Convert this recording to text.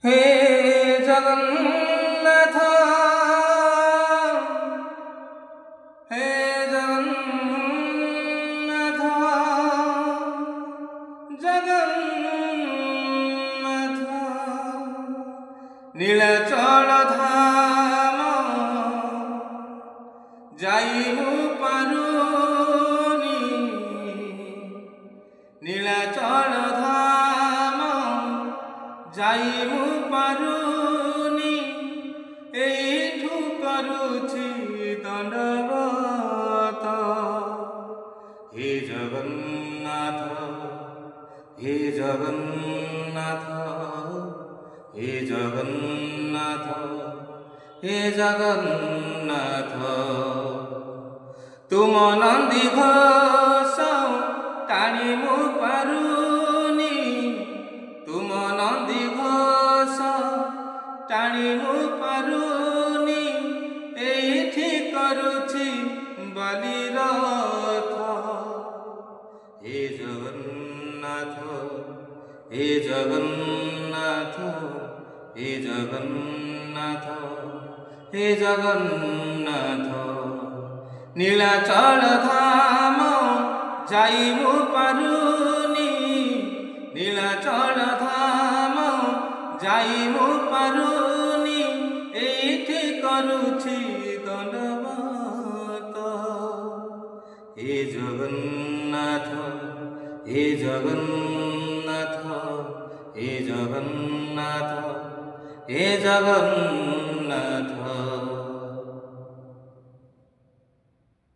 হে জগন্নাথ, হে জগন্নাথ, জগন্নাথ, নীলাচল ধাম যাইবু পারুনি, নীলাচল ধাম যাইবু পারুনি, এইঠু করুছি দণ্ডবত। হে জগন্নাথ, হে জগন্নাথ, হে জগন্নাথ, হে জগন্নাথ, তুম নন্দী ঘোষ টাণিবু পারুনি, তুম নন্দী ঘোষ টাণিবু পারুনি, এইঠি করুছি বালিরথ। হে জগন্নাথ, হে জগন্নাথ, হে জগন্নাথ, হে জগন্নাথ, নীলাচল ধাম যাইবু পারুনি, নীলাচল ধাম যাইবু পারুনি, এইঠি করুছি দণ্ডবত। হে জগন্নাথ, হে জগন্নাথ, হে জগন্নাথ, হে জগন্নাথ।